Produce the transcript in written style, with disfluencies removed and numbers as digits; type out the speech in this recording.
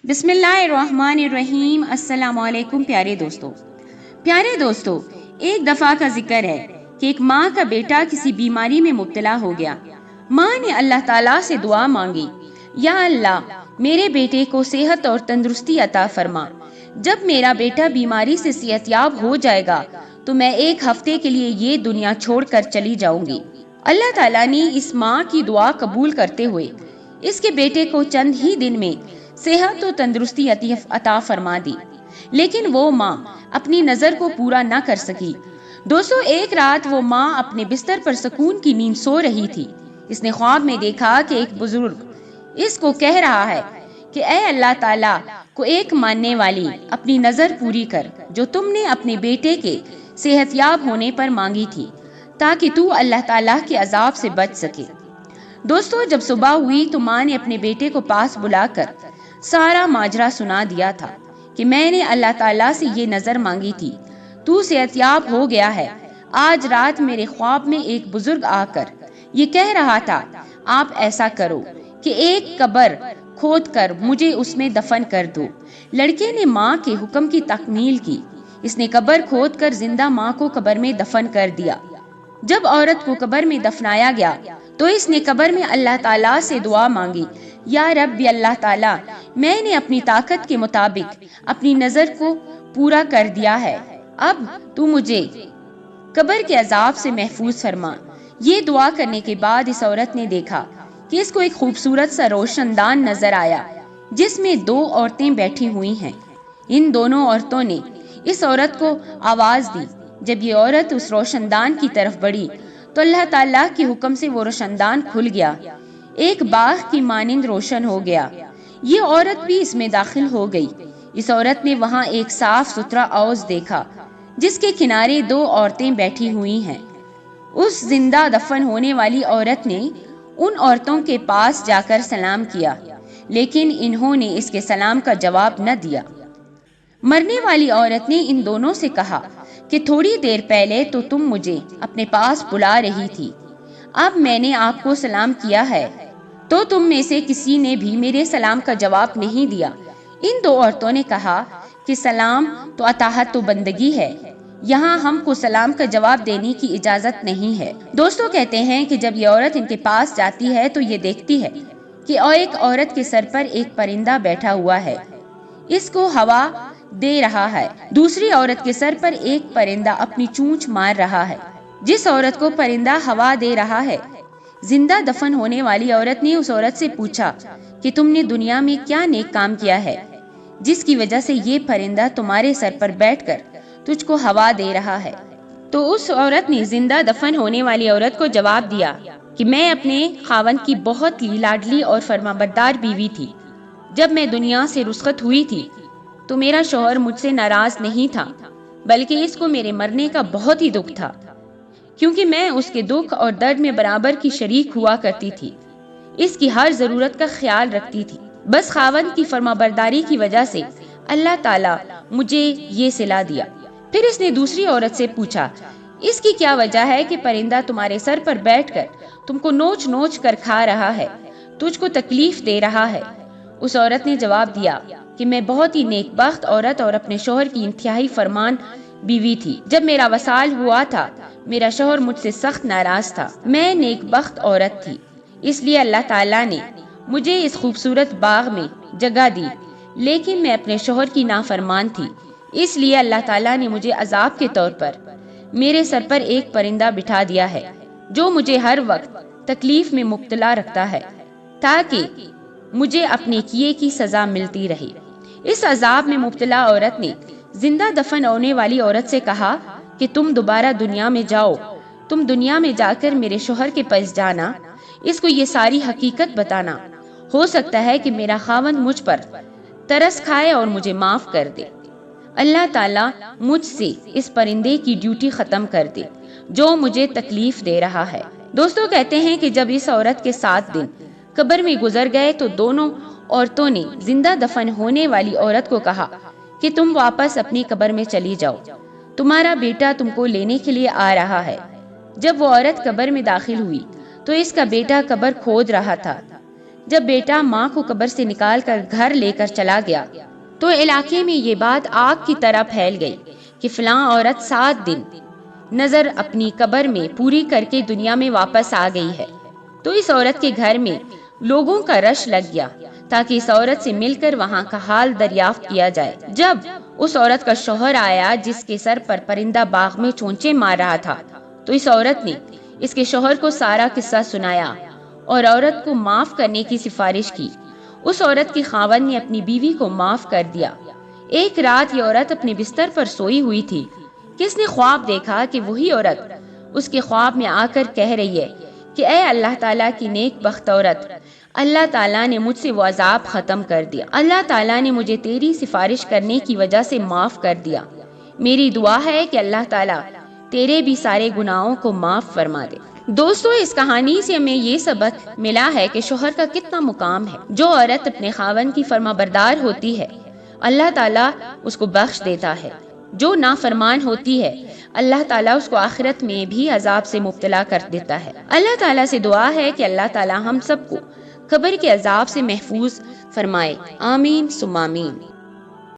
بسم اللہ الرحمن الرحیم۔ السلام علیکم پیارے دوستو، ایک دفعہ کا ذکر ہے کہ ایک ماں کا بیٹا کسی بیماری میں مبتلا ہو گیا۔ ماں نے اللہ تعالیٰ سے دعا مانگی، یا اللہ میرے بیٹے کو صحت اور تندرستی عطا فرما۔ جب میرا بیٹا بیماری سے صحت یاب ہو جائے گا تو میں ایک ہفتے کے لیے یہ دنیا چھوڑ کر چلی جاؤں گی۔ اللہ تعالیٰ نے اس ماں کی دعا قبول کرتے ہوئے اس کے بیٹے کو چند ہی دن میں صحت و تندرستی عطا فرما دی، لیکن وہ ماں اپنی نظر کو پورا نہ کر سکی۔ دوستو، ایک رات وہ ماں اپنے بستر پر سکون کی نیند سو رہی تھی۔ اس نے خواب میں دیکھا کہ ایک بزرگ اس کو کہہ رہا ہے کہ اے اللہ تعالیٰ کو ایک ماننے والی، اپنی نظر پوری کر جو تم نے اپنے بیٹے کے صحت یاب ہونے پر مانگی تھی، تاکہ تو اللہ تعالیٰ کے عذاب سے بچ سکے۔ دوستو، جب صبح ہوئی تو ماں نے اپنے بیٹے کو پاس بلا کر سارا ماجرا سنا دیا تھا کہ میں نے اللہ تعالیٰ سے یہ نظر مانگی تھی، تو صحت یاب ہو گیا ہے۔ آج رات میرے خواب میں ایک بزرگ آ کر یہ کہہ رہا تھا، آپ ایسا کرو کہ ایک قبر کھود کر مجھے اس میں دفن کر دو۔ لڑکے نے ماں کے حکم کی تکمیل کی۔ اس نے قبر کھود کر زندہ ماں کو قبر میں دفن کر دیا۔ جب عورت کو قبر میں دفنایا گیا تو اس نے قبر میں اللہ تعالیٰ سے دعا مانگی، یا رب اللہ تعالیٰ میں نے اپنی طاقت کے مطابق اپنی نظر کو پورا کر دیا ہے، اب تو مجھے قبر کے عذاب سے محفوظ فرما۔ یہ دعا کرنے کے بعد اس عورت نے دیکھا کہ اس کو ایک خوبصورت سا روشن دان نظر آیا جس میں دو عورتیں بیٹھی ہوئی ہیں۔ ان دونوں عورتوں نے اس عورت کو آواز دی۔ جب یہ عورت اس روشن دان کی طرف بڑھی تو اللہ تعالیٰ کے حکم سے وہ روشن دان کھل گیا، ایک باغ کی مانند روشن ہو گیا۔ یہ عورت بھی اس میں داخل ہو گئی۔ اس عورت نے وہاں ایک صاف ستھرا حوض دیکھا جس کے کنارے دو عورتیں بیٹھی ہوئی ہیں۔ اس زندہ دفن ہونے والی عورت نے ان عورتوں کے پاس جا کر سلام کیا، لیکن انہوں نے اس کے سلام کا جواب نہ دیا۔ مرنے والی عورت نے ان دونوں سے کہا کہ تھوڑی دیر پہلے تو تم مجھے اپنے پاس بلا رہی تھی، اب میں نے آپ کو سلام کیا ہے تو تم میں سے کسی نے بھی میرے سلام کا جواب نہیں دیا۔ ان دو عورتوں نے کہا کہ سلام تو اطاعت و بندگی ہے، یہاں ہم کو سلام کا جواب دینے کی اجازت نہیں ہے۔ دوستوں کہتے ہیں کہ جب یہ عورت ان کے پاس جاتی ہے تو یہ دیکھتی ہے کہ ایک عورت کے سر پر ایک پرندہ بیٹھا ہوا ہے، اس کو ہوا دے رہا ہے۔ دوسری عورت کے سر پر ایک پرندہ اپنی چونچ مار رہا ہے۔ جس عورت کو پرندہ ہوا دے رہا ہے، زندہ دفن ہونے والی عورت نے اس عورت سے پوچھا کہ تم نے دنیا میں کیا نیک کام کیا ہے جس کی وجہ سے یہ پرندہ تمہارے سر پر بیٹھ کر تجھ کو ہوا دے رہا ہے؟ تو اس عورت نے زندہ دفن ہونے والی عورت کو جواب دیا کہ میں اپنے خاوند کی بہت ہی لاڈلی اور فرمانبردار بیوی تھی۔ جب میں دنیا سے رخصت ہوئی تھی تو میرا شوہر مجھ سے ناراض نہیں تھا، بلکہ اس کو میرے مرنے کا بہت ہی دکھ تھا، کیونکہ میں اس کے دکھ اور درد میں برابر کی شریک ہوا کرتی تھی، اس کی ہر ضرورت کا خیال رکھتی تھی۔ بس خاوند کی فرمانبرداری کی وجہ سے اللہ تعالیٰ مجھے یہ صلہ دیا۔ پھر اس نے دوسری عورت سے پوچھا، اس کی کیا وجہ ہے کہ پرندہ تمہارے سر پر بیٹھ کر تم کو نوچ نوچ کر کھا رہا ہے، تجھ کو تکلیف دے رہا ہے؟ اس عورت نے جواب دیا کہ میں بہت ہی نیک بخت عورت اور اپنے شوہر کی انتہائی فرمان بیوی تھی۔ جب میرا وصال ہوا تھا میرا شوہر مجھ سے سخت ناراض تھا۔ میں نیک بخت عورت تھی، اس لیے اللہ تعالیٰ نے مجھے اس خوبصورت باغ میں جگہ دی، لیکن میں اپنے شوہر کی نافرمان تھی، اس لیے اللہ تعالیٰ نے مجھے عذاب کے طور پر میرے سر پر ایک پرندہ بٹھا دیا ہے جو مجھے ہر وقت تکلیف میں مبتلا رکھتا ہے، تاکہ مجھے اپنے کیے کی سزا ملتی رہے۔ اس عذاب میں مبتلا عورت نے زندہ دفن ہونے والی عورت سے کہا کہ تم دوبارہ دنیا میں جاؤ، تم دنیا میں جا کر میرے شوہر کے پاس جانا، اس کو یہ ساری حقیقت بتانا، ہو سکتا ہے کہ میرا خاوند مجھ پر ترس کھائے اور مجھے معاف کر دے، اللہ تعالیٰ مجھ سے اس پرندے کی ڈیوٹی ختم کر دے جو مجھے تکلیف دے رہا ہے۔ دوستوں کہتے ہیں کہ جب اس عورت کے 7 دن قبر میں گزر گئے تو دونوں عورتوں نے زندہ دفن ہونے والی عورت کو کہا کہ تم واپس اپنی قبر میں چلی جاؤ، تمہارا بیٹا تم کو لینے کے لیے آ رہا ہے۔ جب وہ عورت قبر میں داخل ہوئی تو اس کا بیٹا قبر کھود رہا تھا۔ جب بیٹا ماں کو قبر سے نکال کر گھر لے کر چلا گیا تو علاقے میں یہ بات آگ کی طرح پھیل گئی کہ فلاں عورت 7 دن نظر اپنی قبر میں پوری کر کے دنیا میں واپس آ گئی ہے۔ تو اس عورت کے گھر میں لوگوں کا رش لگ گیا تاکہ اس عورت سے مل کر وہاں کا حال دریافت کیا جائے۔ جب اس عورت کا شوہر آیا جس کے سر پر پرندہ باغ میں چونچے مار رہا تھا تو اس عورت نے اس کے شوہر کو سارا قصہ سنایا اور عورت کو معاف کرنے کی سفارش کی۔ اس عورت کے خاوند نے اپنی بیوی کو معاف کر دیا۔ ایک رات یہ عورت اپنے بستر پر سوئی ہوئی تھی کہ اس نے خواب دیکھا کہ وہی عورت اس کے خواب میں آ کر کہہ رہی ہے کہ اے اللہ تعالیٰ کی نیک بخت عورت، اللہ تعالیٰ نے مجھ سے وہ عذاب ختم کر دیا، اللہ تعالیٰ نے مجھے تیری سفارش کرنے کی وجہ سے معاف کر دیا، میری دعا ہے کہ اللہ تعالیٰ تیرے بھی سارے گناہوں کو معاف فرما دے۔ دوستو، اس کہانی سے ہمیں یہ سبق ملا ہے کہ شوہر کا کتنا مقام ہے۔ جو عورت اپنے خاوند کی فرما بردار ہوتی ہے اللہ تعالیٰ اس کو بخش دیتا ہے، جو نافرمان ہوتی ہے اللہ تعالیٰ اس کو آخرت میں بھی عذاب سے مبتلا کر دیتا ہے۔ اللہ تعالیٰ سے دعا ہے کہ اللہ تعالیٰ ہم سب کو قبر کے عذاب سے محفوظ فرمائے، آمین ثم آمین۔